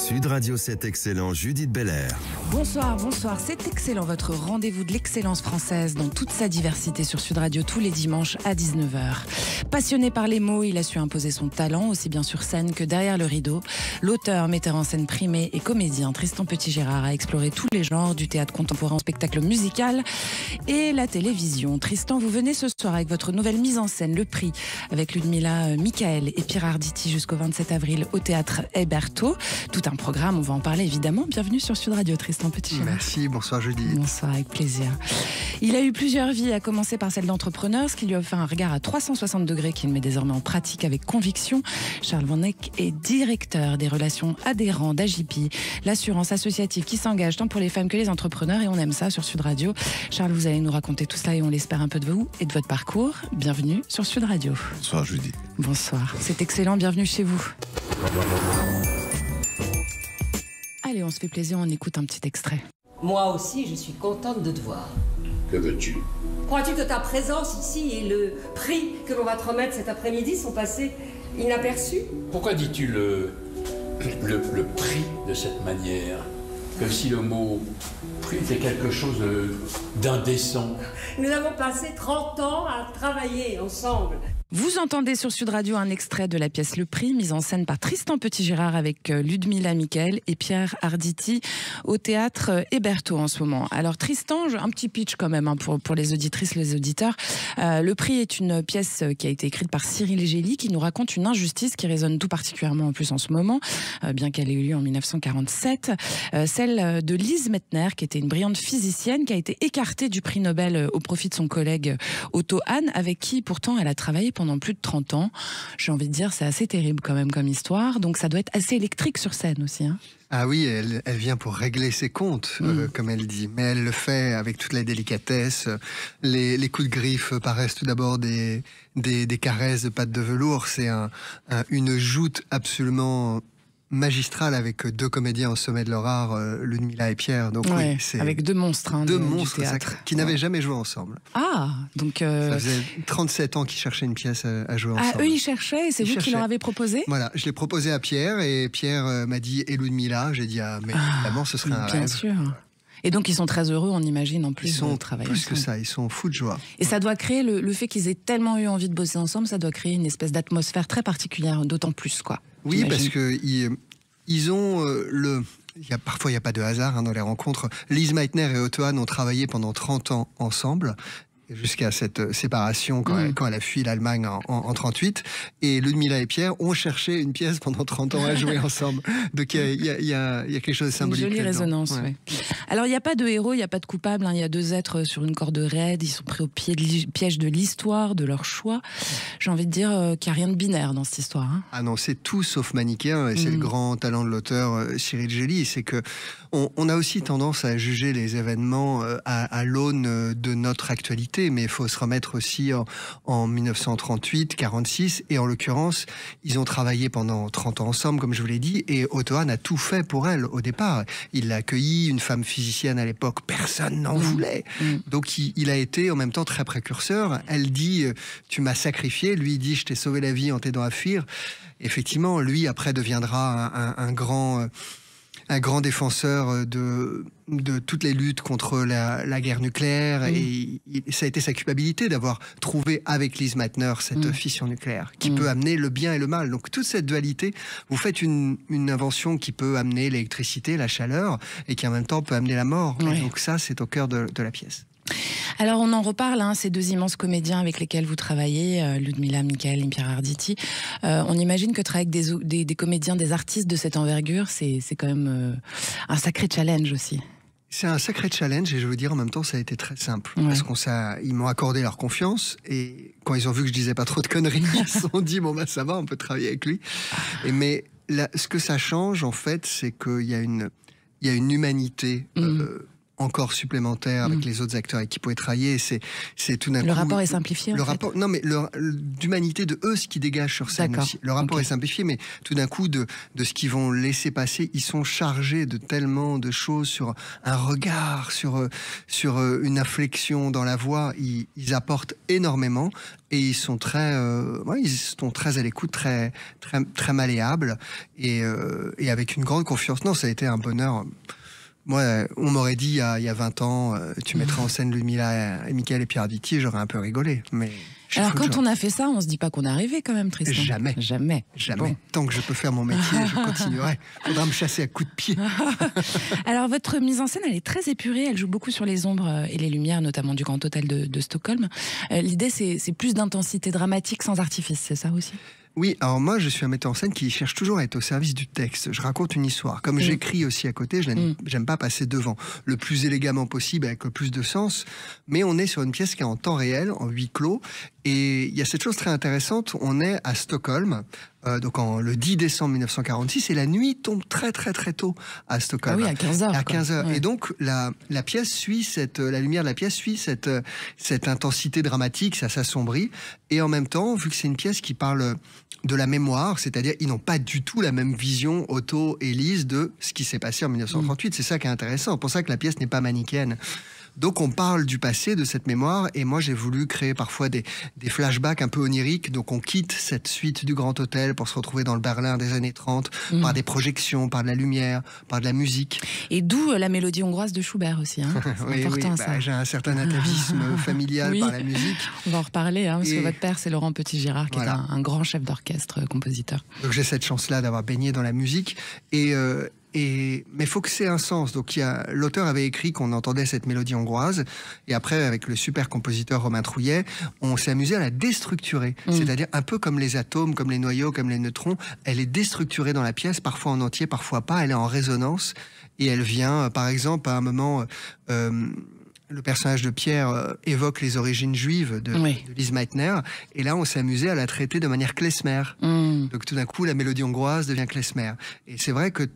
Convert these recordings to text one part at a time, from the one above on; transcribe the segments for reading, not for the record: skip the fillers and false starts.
Sud Radio, c'est excellent, Judith Belair. Bonsoir, bonsoir, c'est excellent, votre rendez-vous de l'excellence française dans toute sa diversité sur Sud Radio tous les dimanches à 19h. Passionné par les mots, il a su imposer son talent, aussi bien sur scène que derrière le rideau. L'auteur, metteur en scène primé et comédien Tristan Petit-Gérard a exploré tous les genres, du théâtre contemporain au spectacle musical et la télévision. Tristan, vous venez ce soir avec votre nouvelle mise en scène, Le Prix, avec Ludmilla Michael et Pierre Arditi jusqu'au 27 avril au théâtre Héberto. Tout un programme, on va en parler évidemment. Bienvenue sur Sud Radio, Tristan Petit-Gérard. Merci, bonsoir Judith. Bonsoir, avec plaisir. Il a eu plusieurs vies, à commencer par celle d'entrepreneur, ce qui lui a fait un regard à 360 degrés qu'il met désormais en pratique avec conviction. Charles Van Eyck est directeur des relations adhérents d'AJP, l'assurance associative qui s'engage tant pour les femmes que les entrepreneurs, et on aime ça sur Sud Radio. Charles, vous allez nous raconter tout cela et on l'espère un peu de vous et de votre parcours. Bienvenue sur Sud Radio. Bonsoir Judith. Bonsoir, c'est excellent, bienvenue chez vous. Allez, on se fait plaisir, on écoute un petit extrait. Moi aussi, je suis contente de te voir. Que veux-tu? Crois-tu que ta présence ici et le prix que l'on va te remettre cet après-midi sont passés inaperçus? Pourquoi dis-tu le prix de cette manière? Comme si le mot prix était quelque chose d'indécent. Nous avons passé 30 ans à travailler ensemble. Vous entendez sur Sud Radio un extrait de la pièce Le Prix, mise en scène par Tristan Petit-Gérard avec Ludmilla Michael et Pierre Arditi au théâtre Héberto en ce moment. Alors Tristan, un petit pitch quand même pour les auditrices, les auditeurs. Le Prix est une pièce qui a été écrite par Cyril Gély, qui nous raconte une injustice qui résonne tout particulièrement en plus en ce moment, bien qu'elle ait eu lieu en 1947. Celle de Lise Meitner, qui était une brillante physicienne, qui a été écartée du prix Nobel au profit de son collègue Otto Hahn, avec qui pourtant elle a travaillé pendant plus de 30 ans. J'ai envie de dire, c'est assez terrible quand même comme histoire. Donc ça doit être assez électrique sur scène aussi. Hein. Ah oui, elle vient pour régler ses comptes, comme elle dit. Mais elle le fait avec toute la délicatesse. Les coups de griffe paraissent tout d'abord des caresses de pattes de velours. C'est une joute absolument magistrale avec deux comédiens au sommet de leur art, Ludmilla et Pierre. Donc ouais, oui, c'est avec deux monstres, hein, deux du monstres théâtre. qui n'avaient jamais joué ensemble. Ah, donc Ça faisait 37 ans qu'ils cherchaient une pièce à jouer ensemble. Ah, eux ils cherchaient et c'est vous qui leur avez proposé? Voilà, je l'ai proposé à Pierre et Pierre m'a dit et Ludmilla. J'ai dit mais évidemment ce serait un rêve. Bien sûr. Et donc ils sont très heureux, on imagine, en plus ils sont de travailler plus ensemble. que ça, ils sont fous de joie. Et ça doit créer, le fait qu'ils aient tellement eu envie de bosser ensemble, ça doit créer une espèce d'atmosphère très particulière, d'autant plus quoi. Oui, parce que ils ont parfois il n'y a pas de hasard dans les rencontres. Lise Meitner et Otto Hahn ont travaillé pendant 30 ans ensemble, jusqu'à cette séparation quand elle a fui l'Allemagne en 38. Et Ludmilla et Pierre ont cherché une pièce pendant 30 ans à jouer ensemble. Donc il y a quelque chose de symbolique. Une jolie là-dedans. résonance, ouais. Alors il n'y a pas de héros, il n'y a pas de coupable, hein. Il y a deux êtres sur une corde raide, ils sont pris au piège de l'histoire, de leur choix. J'ai envie de dire qu'il n'y a rien de binaire dans cette histoire. Hein. Ah non, c'est tout sauf manichéen, et c'est le grand talent de l'auteur Cyril Gély, c'est que on a aussi tendance à juger les événements à l'aune de notre actualité, mais il faut se remettre aussi en 1938, 46, et en l'occurrence, ils ont travaillé pendant 30 ans ensemble, comme je vous l'ai dit, et Otto Hahn a tout fait pour elle au départ. Il l'a accueillie, une femme physicienne à l'époque, personne n'en voulait. Donc il a été en même temps très précurseur. Elle dit « tu m'as sacrifié », lui dit « je t'ai sauvé la vie en t'aidant à fuir ». Effectivement, lui après deviendra un grand défenseur de toutes les luttes contre la guerre nucléaire, et ça a été sa culpabilité d'avoir trouvé avec Lise Meitner cette fission nucléaire qui peut amener le bien et le mal. Donc toute cette dualité, vous faites une invention qui peut amener l'électricité, la chaleur, et qui en même temps peut amener la mort. Oui. Donc ça, c'est au cœur de la pièce. Alors on en reparle, hein, ces deux immenses comédiens avec lesquels vous travaillez, Ludmilla Michael et Pierre Arditi. On imagine que travailler avec des comédiens, des artistes de cette envergure, c'est quand même un sacré challenge aussi. C'est un sacré challenge, et je veux dire en même temps ça a été très simple, parce qu'ils m'ont accordé leur confiance, et quand ils ont vu que je disais pas trop de conneries, ils se sont dit bon bah ça va, on peut travailler avec lui. Mais ce que ça change en fait, c'est qu'il y a une humanité encore supplémentaire avec les autres acteurs avec qui pouvaient travailler. C'est tout d'un coup... Le rapport est simplifié, le en fait. rapport, non, mais d'humanité de eux, ce qui dégage sur scène aussi. Le rapport est simplifié, mais tout d'un coup, de ce qu'ils vont laisser passer, ils sont chargés de tellement de choses, sur un regard, sur une inflexion dans la voix. Ils apportent énormément et ils sont très à l'écoute, très, très, très malléables et avec une grande confiance. Non, ça a été un bonheur. Moi, on m'aurait dit il y a 20 ans, tu mettrais en scène Ludmilla et Michael et Pierre Arditi, j'aurais un peu rigolé. Mais alors quand on a fait ça, on se dit pas qu'on est arrivé quand même, Tristan. Jamais. Bon. Tant que je peux faire mon métier, je continuerai. Faudra me chasser à coups de pied. Alors votre mise en scène, elle est très épurée. Elle joue beaucoup sur les ombres et les lumières, notamment du Grand Hôtel de Stockholm. L'idée, c'est plus d'intensité dramatique sans artifice, c'est ça aussi ? Oui, alors moi je suis un metteur en scène qui cherche toujours à être au service du texte. Je raconte une histoire. Comme j'écris aussi à côté, j'aime pas passer devant. Le plus élégamment possible, avec le plus de sens. Mais on est sur une pièce qui est en temps réel, en huis clos. Et il y a cette chose très intéressante, on est à Stockholm, donc le 10 décembre 1946, et la nuit tombe très très très tôt à Stockholm. Ah oui, à 15h. À 15h. Ouais. Et donc la pièce suit la lumière de la pièce suit cette intensité dramatique, ça s'assombrit. Et en même temps, vu que c'est une pièce qui parle de la mémoire, c'est-à-dire ils n'ont pas du tout la même vision, Otto et Lise, de ce qui s'est passé en 1938. C'est ça qui est intéressant, c'est pour ça que la pièce n'est pas manichéenne. Donc on parle du passé, de cette mémoire, et moi j'ai voulu créer parfois des flashbacks un peu oniriques. Donc on quitte cette suite du Grand Hôtel pour se retrouver dans le Berlin des années 30, par des projections, par de la lumière, par de la musique. Et d'où la mélodie hongroise de Schubert aussi. Hein. C'est important, ça. J'ai un certain atavisme familial par la musique. On va en reparler, parce que votre père c'est Laurent Petit-Girard, qui est un grand chef d'orchestre, compositeur. Donc j'ai cette chance-là d'avoir baigné dans la musique. Mais il faut que c'est un sens. Donc l'auteur avait écrit qu'on entendait cette mélodie hongroise, et après avec le super compositeur Romain Trouillet, on s'est amusé à la déstructurer. C'est-à-dire un peu comme les atomes, comme les noyaux, comme les neutrons, elle est déstructurée dans la pièce, parfois en entier, parfois pas. Elle est en résonance et elle vient, par exemple, à un moment. Le personnage de Pierre évoque les origines juives de Lise Meitner, et là on s'est amusé à la traiter de manière klezmer. Donc tout d'un coup la mélodie hongroise devient klezmer. Et c'est vrai que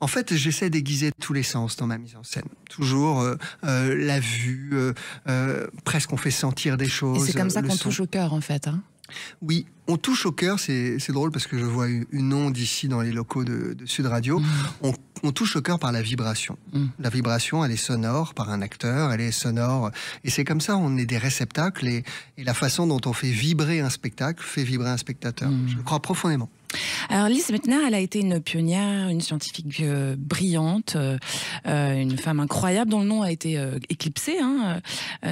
en fait j'essaie d'aiguiser tous les sens dans ma mise en scène. Toujours la vue, presque on fait sentir des choses. Et c'est comme ça qu'on touche au cœur en fait. Oui, on touche au cœur, c'est drôle parce que je vois une onde ici dans les locaux de Sud Radio. On touche au cœur par la vibration. La vibration, elle est sonore par un acteur, elle est sonore. Et c'est comme ça, on est des réceptacles, et la façon dont on fait vibrer un spectacle fait vibrer un spectateur. Je le crois profondément. Alors Lise Meitner, elle a été une pionnière, une scientifique brillante, une femme incroyable dont le nom a été éclipsé.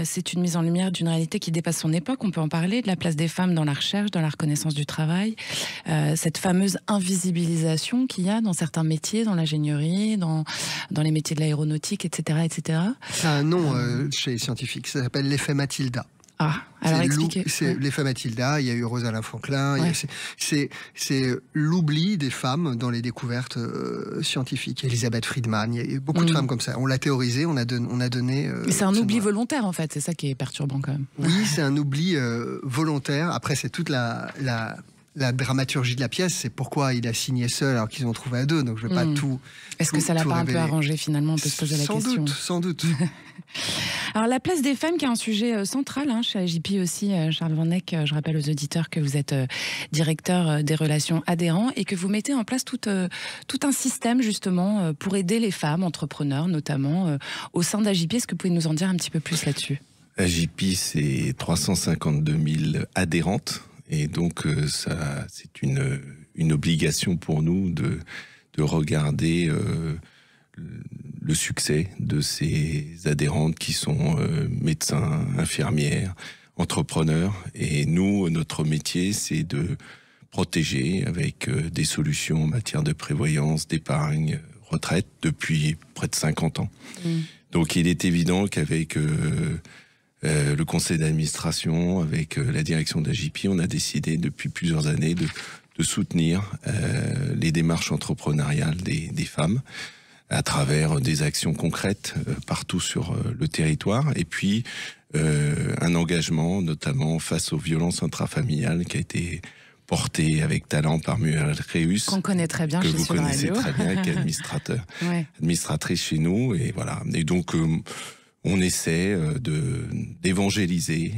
C'est une mise en lumière d'une réalité qui dépasse son époque. On peut en parler de la place des femmes dans la recherche, dans la reconnaissance du travail, cette fameuse invisibilisation qu'il y a dans certains métiers, dans l'ingénierie, dans les métiers de l'aéronautique, etc., etc. C'est un nom chez les scientifiques, ça s'appelle l'effet Mathilda. Ah, alors expliquez. C'est l'effet Mathilda, il y a eu Rosalind Franklin, c'est l'oubli des femmes dans les découvertes scientifiques. Elisabeth Friedman, il y a eu beaucoup de femmes comme ça. On l'a théorisé, on a donné... c'est un oubli volontaire en fait, c'est ça qui est perturbant quand même. Oui, c'est un oubli volontaire. Après, c'est toute la dramaturgie de la pièce, c'est pourquoi il a signé seul alors qu'ils ont trouvé à deux, donc je ne vais pas tout... Est-ce que ça l'a pas un peu arrangé finalement? On peut se poser la question. Sans doute. Alors la place des femmes qui est un sujet central chez AJP aussi, Charles Van Eck, je rappelle aux auditeurs que vous êtes directeur des relations adhérents et que vous mettez en place tout un système justement pour aider les femmes entrepreneurs notamment au sein d'AJP. Est-ce que vous pouvez nous en dire un petit peu plus là-dessus? AJP, c'est 352 000 adhérentes. Et donc, c'est une obligation pour nous de regarder le succès de ces adhérentes qui sont médecins, infirmières, entrepreneurs. Et nous, notre métier, c'est de protéger avec des solutions en matière de prévoyance, d'épargne, retraite depuis près de 50 ans. Donc, il est évident qu'avec... le conseil d'administration, avec la direction d'AJP, on a décidé depuis plusieurs années de soutenir les démarches entrepreneuriales des femmes à travers des actions concrètes partout sur le territoire, et puis un engagement notamment face aux violences intrafamiliales qui a été porté avec talent par Muriel Réus, qu'on connaît très bien que chez vous Sud connaissez Radio. très bien, qui est administratrice chez nous, et voilà. Et donc on essaie d'évangéliser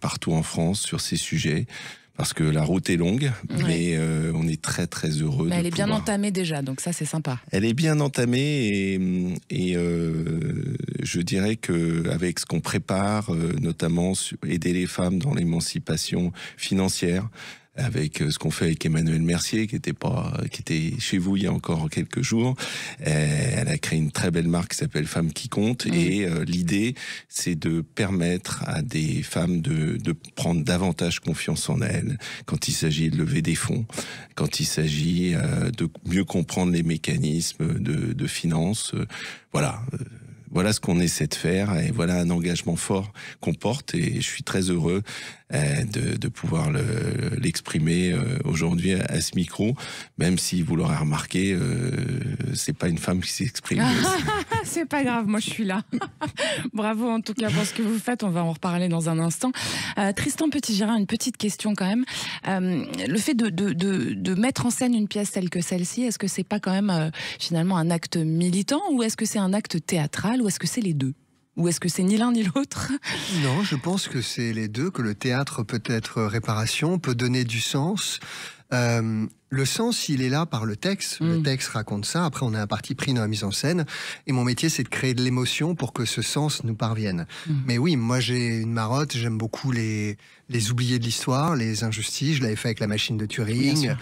partout en France sur ces sujets. Parce que la route est longue, mais on est très très heureux. Mais elle est bien entamée déjà, donc ça c'est sympa. Elle est bien entamée et je dirais qu'avec ce qu'on prépare, notamment aider les femmes dans l'émancipation financière, avec ce qu'on fait avec Emmanuel Mercier, qui était chez vous il y a encore quelques jours. Elle a créé une très belle marque qui s'appelle Femmes qui comptent. Et l'idée, c'est de permettre à des femmes de prendre davantage confiance en elles quand il s'agit de lever des fonds, quand il s'agit de mieux comprendre les mécanismes de finances. Voilà ce qu'on essaie de faire, et voilà un engagement fort qu'on porte, et je suis très heureux de pouvoir l'exprimer aujourd'hui à ce micro, même si vous l'aurez remarqué, c'est pas une femme qui s'exprime. C'est pas grave, moi je suis là. Bravo en tout cas pour ce que vous faites, on va en reparler dans un instant. Tristan Petit-Girard, une petite question quand même. Le fait de mettre en scène une pièce telle que celle-ci, est-ce que c'est pas quand même finalement un acte militant, ou est-ce que c'est un acte théâtral, ou est-ce que c'est les deux ? Ou est-ce que c'est ni l'un ni l'autre ? Non, je pense que c'est les deux, que le théâtre peut être réparation, peut donner du sens. Le sens, il est là par le texte. Le texte raconte ça. Après, on a un parti pris dans la mise en scène. Et mon métier, c'est de créer de l'émotion pour que ce sens nous parvienne. Mais oui, moi, j'ai une marotte. J'aime beaucoup les oubliés de l'histoire, les injustices. Je l'avais fait avec La Machine de Turing.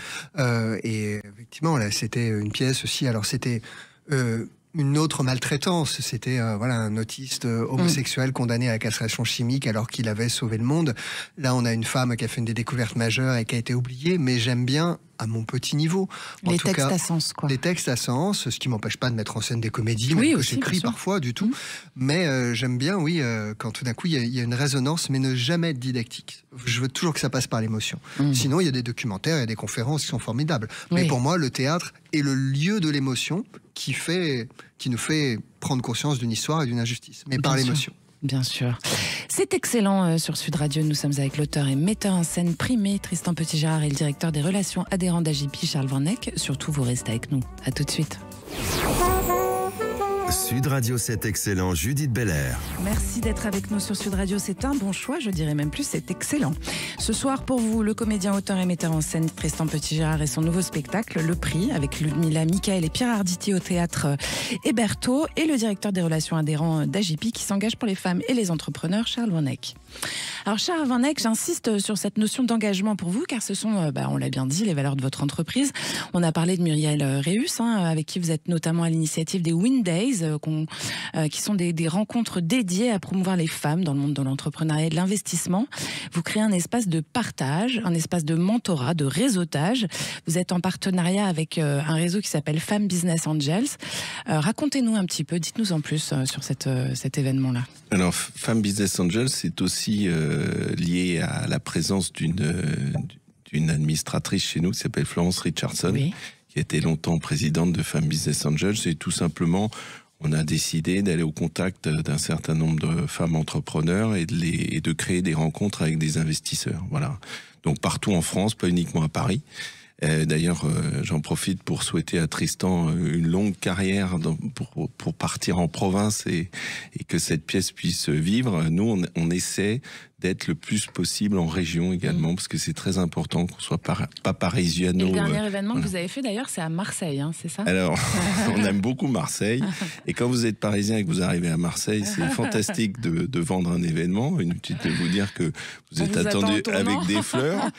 Et effectivement, là, c'était une pièce aussi. Alors, c'était une autre maltraitance. C'était un autiste homosexuel condamné à la castration chimique alors qu'il avait sauvé le monde. Là, on a une femme qui a fait une des découvertes majeures et qui a été oubliée, mais j'aime bien à mon petit niveau. Les textes à sens, quoi. Les textes à sens, ce qui m'empêche pas de mettre en scène des comédies, même que j'écris parfois, du tout. Mais j'aime bien, quand tout d'un coup, il y a une résonance, mais ne jamais être didactique. Je veux toujours que ça passe par l'émotion. Sinon, il y a des documentaires, il y a des conférences qui sont formidables. Mais pour moi, le théâtre est le lieu de l'émotion qui nous fait prendre conscience d'une histoire et d'une injustice, mais par l'émotion. Bien sûr. C'est excellent sur Sud Radio. Nous sommes avec l'auteur et metteur en scène primé Tristan Petit-Girard et le directeur des relations adhérents d'AJP, Charles Van Eck. Surtout, vous restez avec nous. À tout de suite. Sud Radio, c'est excellent. Judith Belair. Merci d'être avec nous sur Sud Radio. C'est un bon choix, je dirais même plus, c'est excellent. Ce soir, pour vous, le comédien, auteur et metteur en scène Tristan Petit-Girard et son nouveau spectacle, Le Prix, avec Ludmilla Michael et Pierre Arditi au théâtre Hébertot, et le directeur des relations adhérents d'AJP qui s'engage pour les femmes et les entrepreneurs, Charles Van Eck. Alors Charles Van Eck, j'insiste sur cette notion d'engagement pour vous, car ce sont, on l'a bien dit, les valeurs de votre entreprise. On a parlé de Muriel Réus, avec qui vous êtes notamment à l'initiative des Win Days, qui sont des rencontres dédiées à promouvoir les femmes dans le monde de l'entrepreneuriat et de l'investissement. Vous créez un espace de partage, un espace de mentorat, de réseautage. Vous êtes en partenariat avec un réseau qui s'appelle Femmes Business Angels. Racontez-nous un petit peu, dites-nous en plus sur cet événement-là. Alors, Femmes Business Angels, c'est aussi lié à la présence d'une administratrice chez nous qui s'appelle Florence Richardson, qui a été longtemps présidente de Femmes Business Angels, et tout simplement on a décidé d'aller au contact d'un certain nombre de femmes entrepreneurs et de créer des rencontres avec des investisseurs. Voilà. Donc partout en France, pas uniquement à Paris. D'ailleurs, j'en profite pour souhaiter à Tristan une longue carrière pour partir en province et que cette pièce puisse vivre. Nous, on essaie d'être le plus possible en région également, parce que c'est très important qu'on soit pas parisiano. Et le dernier événement que vous avez fait d'ailleurs, c'est à Marseille, c'est ça? Alors, on aime beaucoup Marseille, et quand vous êtes parisien et que vous arrivez à Marseille, c'est fantastique de vendre un événement. Inutile de vous dire que vous êtes attendu avec des fleurs,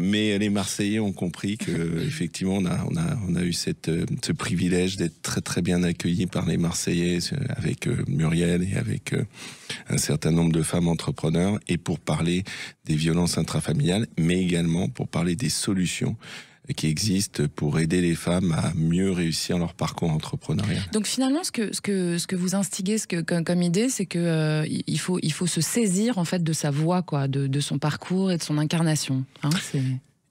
mais les Marseillais ont compris que effectivement on a eu ce privilège d'être très très bien accueillis par les Marseillais, avec Muriel et avec un certain nombre de femmes entrepreneurs, et pour parler des violences intrafamiliales, mais également pour parler des solutions qui existent pour aider les femmes à mieux réussir leur parcours entrepreneurial. Donc finalement, ce que vous instiguez comme idée, c'est que il faut se saisir en fait de sa voix, quoi, de son parcours et de son incarnation.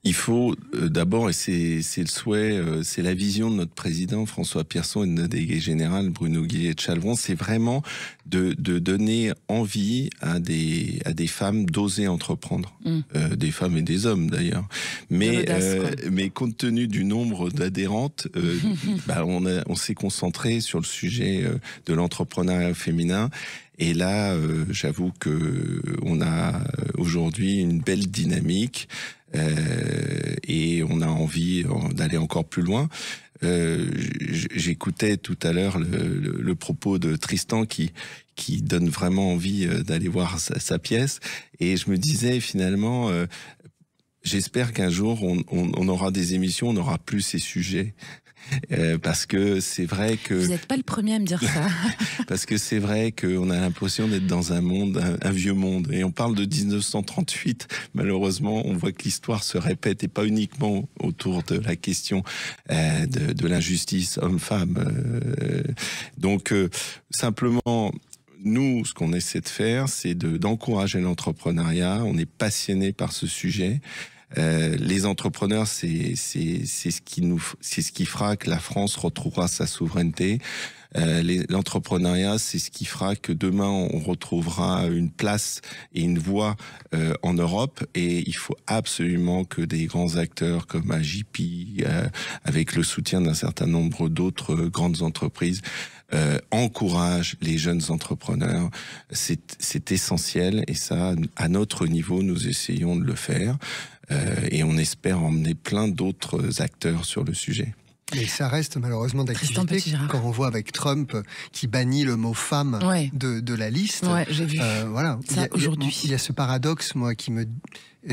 Il faut d'abord, et c'est le souhait, c'est la vision de notre président François Pierson et de notre délégué général Bruno Guillet de Chalvon, c'est vraiment de donner envie à des femmes d'oser entreprendre, des femmes et des hommes d'ailleurs. Mais compte tenu du nombre d'adhérentes, on s'est concentré sur le sujet de l'entrepreneuriat féminin. Et là, j'avoue que on a aujourd'hui une belle dynamique. Et on a envie d'aller encore plus loin. J'écoutais tout à l'heure le propos de Tristan qui donne vraiment envie d'aller voir sa pièce. Et je me disais finalement, j'espère qu'un jour on aura des émissions, on n'aura plus ces sujets. Parce que c'est vrai que... Vous n'êtes pas le premier à me dire ça. Parce que c'est vrai qu'on a l'impression d'être dans un monde, un vieux monde. Et on parle de 1938. Malheureusement, on voit que l'histoire se répète et pas uniquement autour de la question de l'injustice homme-femme. Donc, simplement... Nous, ce qu'on essaie de faire, c'est d'encourager l'entrepreneuriat. On est passionné par ce sujet. Les entrepreneurs, c'est ce qui fera que la France retrouvera sa souveraineté. L'entrepreneuriat, c'est ce qui fera que demain on retrouvera une place et une voix en Europe. Et il faut absolument que des grands acteurs comme AJP, avec le soutien d'un certain nombre d'autres grandes entreprises, encouragent les jeunes entrepreneurs. C'est essentiel, et ça, à notre niveau, nous essayons de le faire. Et on espère emmener plein d'autres acteurs sur le sujet. Mais ça reste malheureusement d'actualité quand on voit avec Trump qui bannit le mot femme de la liste. Ouais, j'ai vu. Voilà. Ça, aujourd'hui. Il y a ce paradoxe, moi,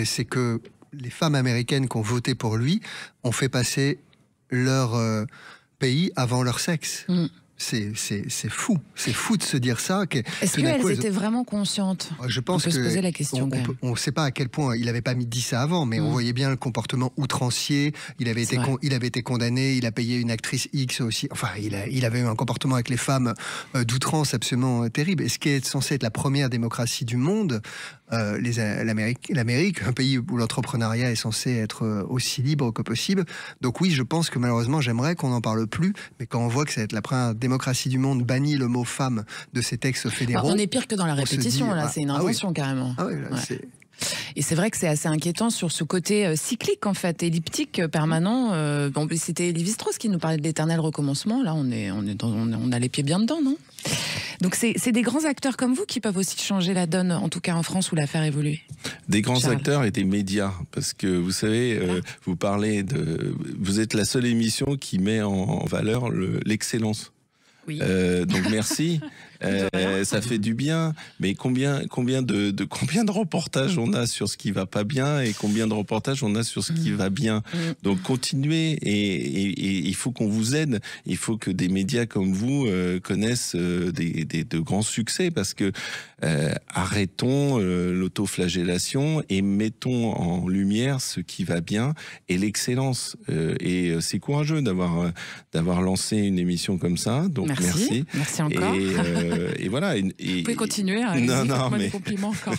c'est que les femmes américaines qui ont voté pour lui ont fait passer leur pays avant leur sexe. C'est fou. C'est fou de se dire ça. Est-ce qu'elles étaient vraiment conscientes? Je pense on peut se poser la question. On ne sait pas à quel point il n'avait pas dit ça avant, mais on voyait bien le comportement outrancier. Il avait été condamné. Il a payé une actrice X aussi. Enfin, il avait eu un comportement avec les femmes d'outrance absolument terrible. Et ce qui est censé être la première démocratie du monde, l'Amérique, un pays où l'entrepreneuriat est censé être aussi libre que possible. Donc oui, je pense que malheureusement, j'aimerais qu'on n'en parle plus. Mais quand on voit que ça va être la première démocratie du monde bannit le mot femme de ses textes fédéraux. On est pire que dans la répétition, là, c'est une invention carrément. Ah oui, là, c'est... Et c'est vrai que c'est assez inquiétant sur ce côté cyclique, en fait, elliptique, permanent. C'était Lévi-Strauss qui nous parlait de l'éternel recommencement. Là, on a les pieds bien dedans, non? Donc c'est des grands acteurs comme vous qui peuvent aussi changer la donne, en tout cas en France, ou la faire évoluer. Des grands acteurs et des médias, parce que vous savez, vous êtes la seule émission qui met en valeur l'excellence. Oui. Donc merci. Ça fait du bien, mais combien de reportages on a sur ce qui va pas bien et combien de reportages on a sur ce qui va bien. Donc continuez et il faut qu'on vous aide. Il faut que des médias comme vous connaissent de grands succès, parce que arrêtons l'autoflagellation et mettons en lumière ce qui va bien et l'excellence. Et c'est courageux d'avoir lancé une émission comme ça. Donc merci encore. Et voilà. Vous pouvez continuer. Non, mais des compliments encore.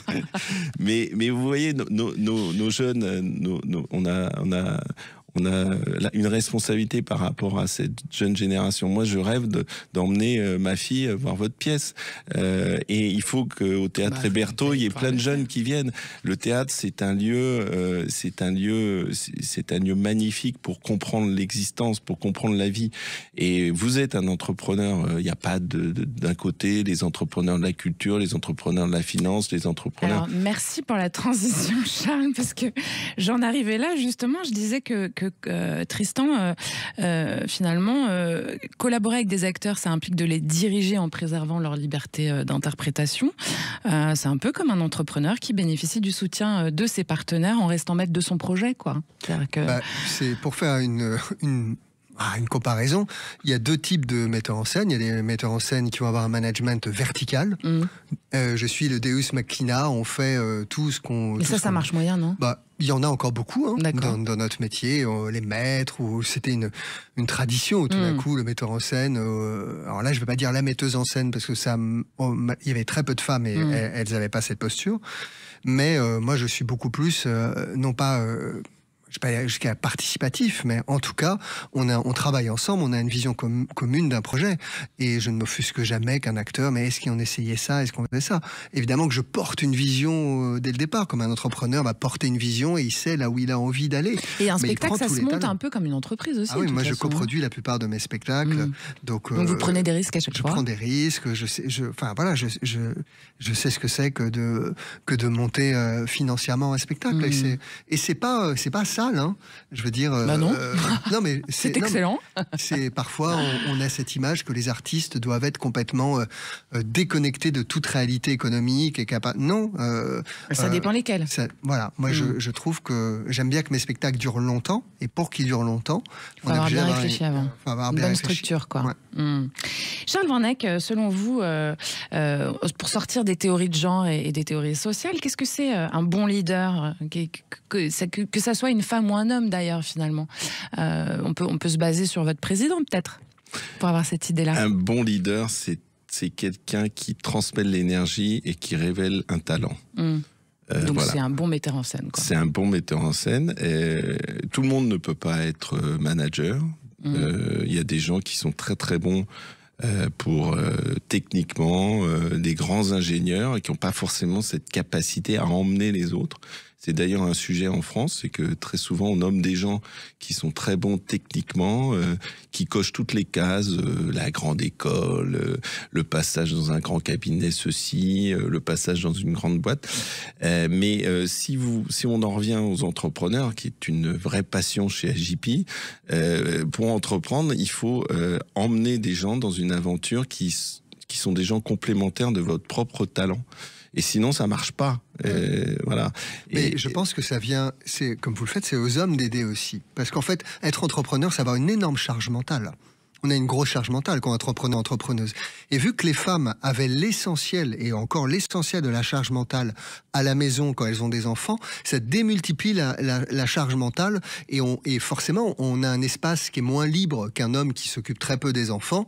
mais vous voyez, nos jeunes, on a une responsabilité par rapport à cette jeune génération. Moi, je rêve d'emmener ma fille voir votre pièce. Et il faut qu'au Théâtre Hébertot, il y ait plein de jeunes qui viennent. Le théâtre, c'est un lieu magnifique pour comprendre l'existence, pour comprendre la vie. Et vous êtes un entrepreneur. Il n'y a pas d'un côté les entrepreneurs de la culture, les entrepreneurs de la finance, les entrepreneurs... Alors, merci pour la transition, Charles, parce que j'en arrivais là, justement. Je disais que Tristan, finalement, collaborer avec des acteurs, ça implique de les diriger en préservant leur liberté d'interprétation. C'est un peu comme un entrepreneur qui bénéficie du soutien de ses partenaires en restant maître de son projet, quoi. C'est pour faire une comparaison, il y a deux types de metteurs en scène. Il y a des metteurs en scène qui vont avoir un management vertical. Je suis le Deus Machina, on fait tout ce qu'on... Mais ça marche moyen, non? Il y en a encore beaucoup dans notre métier, les maîtres, où c'était une tradition où tout d'un coup le metteur en scène, alors là je ne vais pas dire la metteuse en scène parce que il y avait très peu de femmes et elles n'avaient pas cette posture, mais moi je suis beaucoup plus, non pas je ne vais pas aller jusqu'à participatif, mais en tout cas, on travaille ensemble, on a une vision commune d'un projet. Et je ne m'offusque jamais qu'un acteur, mais est-ce qu'on essayait ça, est-ce qu'on fait ça? Évidemment que je porte une vision dès le départ, comme un entrepreneur va porter une vision et il sait là où il a envie d'aller. Et un spectacle, ça se monte un peu comme une entreprise aussi. Ah oui, moi je coproduis la plupart de mes spectacles. Donc vous prenez des risques à chaque fois? Je prends des risques, je sais ce que c'est que de monter financièrement un spectacle. Et c'est pas sale, hein. Je veux dire. Non. Non, mais c'est excellent. C'est parfois on a cette image que les artistes doivent être complètement déconnectés de toute réalité économique et capable. Non. Ça dépend lesquels. Voilà. Moi, je trouve que j'aime bien que mes spectacles durent longtemps, et pour qu'ils durent longtemps, on a bien réfléchi avant. Une bonne structure, quoi. Ouais. Charles Van Eck, selon vous, pour sortir des théories de genre et des théories sociales, qu'est-ce que c'est un bon leader, que ça soit une femme ou un homme d'ailleurs finalement? On peut se baser sur votre président peut-être pour avoir cette idée-là. Un bon leader, c'est quelqu'un qui transmet de l'énergie et qui révèle un talent. Donc voilà. C'est un bon metteur en scène, quoi. C'est un bon metteur en scène. Tout le monde ne peut pas être manager. Il y a des gens qui sont très très bons pour techniquement des grands ingénieurs et qui n'ont pas forcément cette capacité à emmener les autres. C'est d'ailleurs un sujet en France, c'est que très souvent on nomme des gens qui sont très bons techniquement, qui cochent toutes les cases, la grande école, le passage dans un grand cabinet, le passage dans une grande boîte. Mais si on en revient aux entrepreneurs, qui est une vraie passion chez AJP, pour entreprendre, il faut emmener des gens dans une aventure qui sont des gens complémentaires de votre propre talent. Et sinon, ça marche pas. Voilà. Mais je pense que ça vient, comme vous le faites, c'est aux hommes d'aider aussi. Parce qu'en fait, être entrepreneur, ça va avoir une énorme charge mentale. On a une grosse charge mentale quand entrepreneur, entrepreneuse. Et vu que les femmes avaient l'essentiel, et encore l'essentiel de la charge mentale à la maison quand elles ont des enfants, ça démultiplie la charge mentale et forcément on a un espace qui est moins libre qu'un homme qui s'occupe très peu des enfants,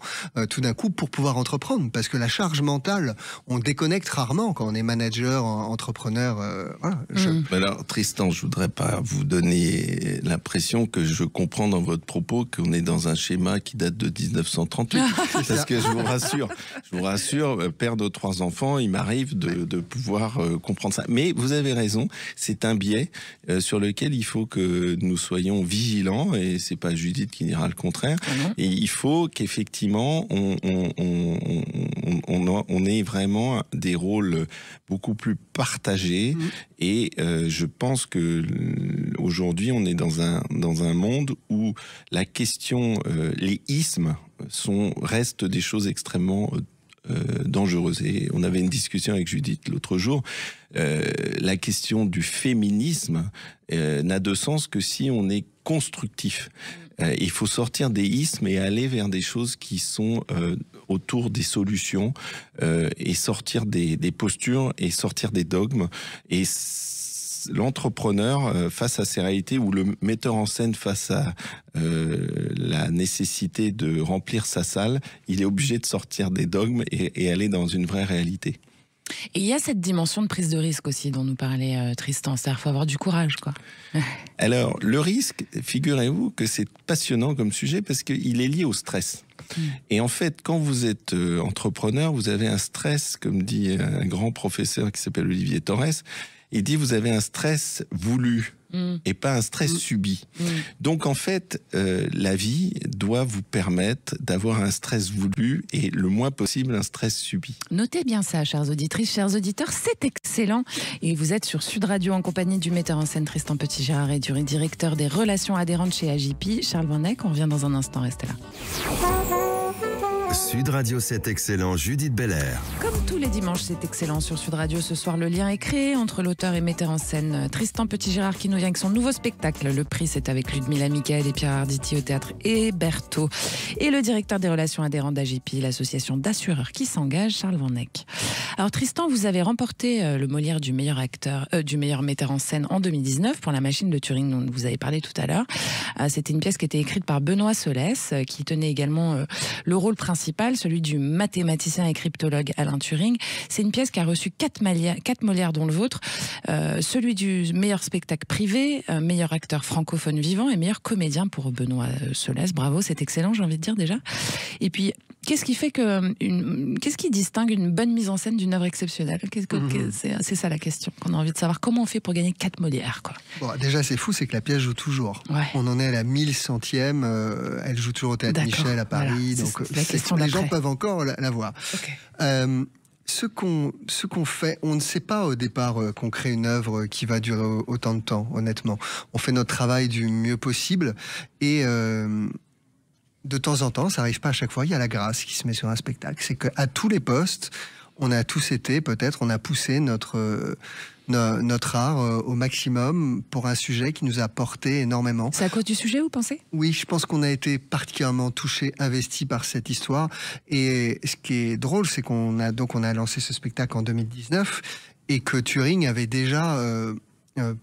tout d'un coup pour pouvoir entreprendre. Parce que la charge mentale, on déconnecte rarement quand on est manager, entrepreneur. Voilà. Alors Tristan, je voudrais pas vous donner l'impression que je comprends dans votre propos qu'on est dans un schéma qui date de 1938. Parce que je vous rassure, père de 3 enfants, il m'arrive de pouvoir comprendre ça. Mais vous avez raison, c'est un biais sur lequel il faut que nous soyons vigilants, et c'est pas Judith qui dira le contraire. Et il faut qu'effectivement on ait vraiment des rôles beaucoup plus partagés. Et je pense que aujourd'hui on est dans un monde où la question, les ismes restent des choses extrêmement dangereuses. Et on avait une discussion avec Judith l'autre jour. La question du féminisme n'a de sens que si on est constructif. Il faut sortir des ismes et aller vers des choses qui sont autour des solutions, et sortir des postures et sortir des dogmes. Et l'entrepreneur face à ces réalités, ou le metteur en scène face à la nécessité de remplir sa salle, il est obligé de sortir des dogmes et aller dans une vraie réalité. Et il y a cette dimension de prise de risque aussi dont nous parlait Tristan, c'est-à-dire qu'il faut avoir du courage, quoi. Alors, le risque, figurez-vous que c'est passionnant comme sujet parce qu'il est lié au stress. Et en fait, quand vous êtes entrepreneur, vous avez un stress, comme dit un grand professeur qui s'appelle Olivier Torres, il dit vous avez un stress voulu et pas un stress subi. Donc en fait, la vie doit vous permettre d'avoir un stress voulu et le moins possible un stress subi. Notez bien ça, chères auditrices, chers auditeurs, c'est excellent. Et vous êtes sur Sud Radio en compagnie du metteur en scène Tristan Petit-Gérard et du directeur des relations adhérentes chez AJP, Charles Van Eck. On revient dans un instant, restez là. Sud Radio, c'est excellent, Judith Belair. Comme tous les dimanches, c'est excellent sur Sud Radio. Ce soir, le lien est créé entre l'auteur et metteur en scène Tristan Petit-Gérard qui nous vient avec son nouveau spectacle. Le prix, c'est avec Ludmilla Michael et Pierre Arditi au théâtre Héberto. Et le directeur des relations adhérentes d'AJP, l'association d'assureurs qui s'engage, Charles Van Eck. Alors Tristan, vous avez remporté le Molière du meilleur metteur en scène en 2019 pour La Machine de Turing dont vous avez parlé tout à l'heure. C'était une pièce qui était écrite par Benoît Solès, qui tenait également le rôle principal principal, celui du mathématicien et cryptologue Alan Turing. C'est une pièce qui a reçu 4 Molières, dont le vôtre, celui du meilleur spectacle privé, meilleur acteur francophone vivant et meilleur comédien pour Benoît Solès. Bravo, c'est excellent, j'ai envie de dire déjà. Et puis, qu'est-ce qui distingue une bonne mise en scène d'une œuvre exceptionnelle? C'est ça la question qu'on a envie de savoir. Comment on fait pour gagner 4 Molières, quoi? Bon, déjà, c'est fou, c'est que la pièce joue toujours. Ouais. On en est à la 1100e. Elle joue toujours au Théâtre Michel à Paris. Voilà, donc, la question les gens peuvent encore la voir. Okay. Ce qu'on fait, on ne sait pas au départ qu'on crée une œuvre qui va durer autant de temps, honnêtement. On fait notre travail du mieux possible et de temps en temps, ça n'arrive pas à chaque fois, il y a la grâce qui se met sur un spectacle. C'est qu'à tous les postes, on a tous été, peut-être, on a poussé notre art au maximum pour un sujet qui nous a porté énormément. C'est à cause du sujet, vous pensez? Oui, je pense qu'on a été particulièrement touchés, investis par cette histoire. Et ce qui est drôle, c'est qu'on a lancé ce spectacle en 2019 et que Turing avait déjà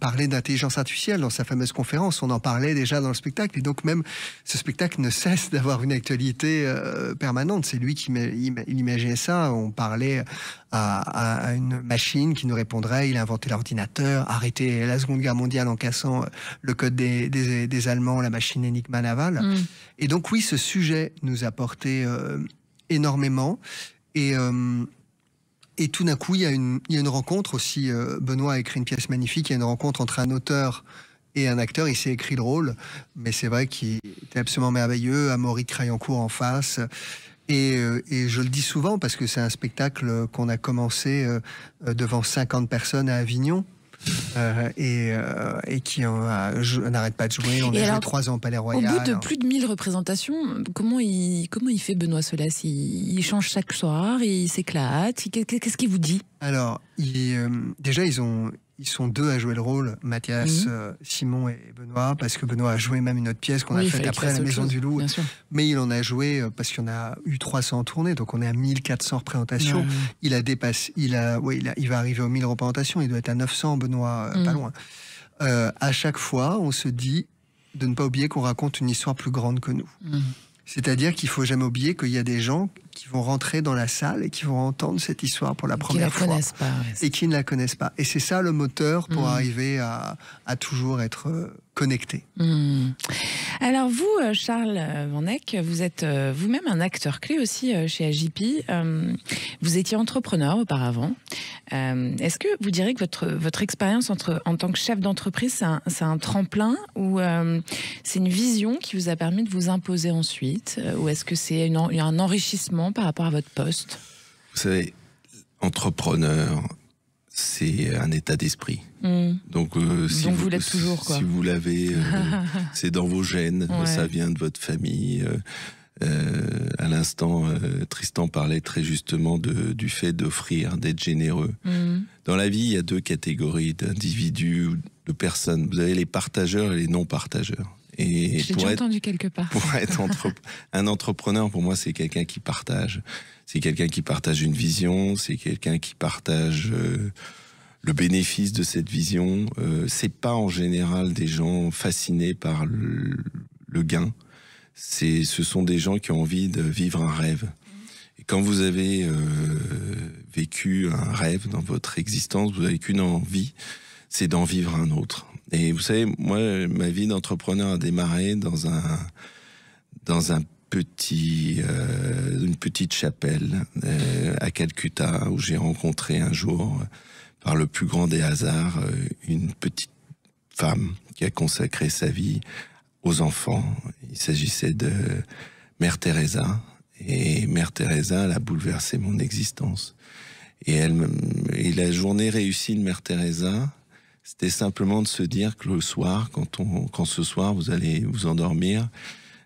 parlé d'intelligence artificielle dans sa fameuse conférence. On en parlait déjà dans le spectacle. Et donc même, ce spectacle ne cesse d'avoir une actualité permanente. C'est lui qui imaginait ça. On parlait à une machine qui nous répondrait. Il a inventé l'ordinateur, arrêté la Seconde Guerre mondiale en cassant le code des Allemands, la machine Enigma navale. Et donc oui, ce sujet nous a porté énormément. Et tout d'un coup, il y a une rencontre aussi. Benoît a écrit une pièce magnifique. Il y a une rencontre entre un auteur et un acteur. Il s'est écrit le rôle, mais c'est vrai qu'il était absolument merveilleux. Amaury de Crayancourt en face. Et je le dis souvent parce que c'est un spectacle qu'on a commencé devant 50 personnes à Avignon. Et qui n'arrête pas de jouer. On a joué 3 ans au Palais Royal. Au bout de plus de 1000 représentations, comment il fait Benoît Solès? Il change chaque soir, il s'éclate. Qu'est-ce qu'il vous dit? Alors, déjà, ils sont 2 à jouer le rôle, Mathias, Simon et Benoît, parce que Benoît a joué même une autre pièce qu'on a faite après à la Maison du Loup. Mais il en a joué parce qu'il y en a eu 300 en tournée, donc on est à 1400 représentations. Il va arriver aux 1000 représentations, il doit être à 900, Benoît, pas loin. À chaque fois, on se dit de ne pas oublier qu'on raconte une histoire plus grande que nous. C'est-à-dire qu'il ne faut jamais oublier qu'il y a des gens qui vont rentrer dans la salle et qui vont entendre cette histoire pour la première fois. Et qui ne la connaissent pas. Et c'est ça le moteur pour arriver à toujours être connecté. Alors vous, Charles Van Eck, vous êtes vous-même un acteur clé aussi chez AJP. Vous étiez entrepreneur auparavant. Est-ce que vous direz que votre expérience en tant que chef d'entreprise, c'est un tremplin ou c'est une vision qui vous a permis de vous imposer ensuite? Ou est-ce que c'est un enrichissement par rapport à votre poste? Vous savez, entrepreneur, c'est un état d'esprit. Donc vous l'êtes toujours, quoi. Si vous l'avez, c'est dans vos gènes, ça vient de votre famille. À l'instant, Tristan parlait très justement du fait d'offrir, d'être généreux. Dans la vie, il y a 2 catégories d'individus, de personnes. Vous avez les partageurs et les non-partageurs. Et j'ai déjà entendu quelque part. Pour être un entrepreneur, pour moi, c'est quelqu'un qui partage. C'est quelqu'un qui partage une vision, c'est quelqu'un qui partage le bénéfice de cette vision. C'est pas en général des gens fascinés par le gain. Ce sont des gens qui ont envie de vivre un rêve. Et quand vous avez vécu un rêve dans votre existence, vous avez qu'une envie, c'est d'en vivre un autre. Et vous savez, moi, ma vie d'entrepreneur a démarré dans une petite chapelle à Calcutta, où j'ai rencontré un jour, par le plus grand des hasards, une petite femme qui a consacré sa vie aux enfants. Il s'agissait de Mère Teresa. Et Mère Teresa, elle a bouleversé mon existence. Et la journée réussie de Mère Teresa, c'était simplement de se dire que le soir, quand ce soir vous allez vous endormir,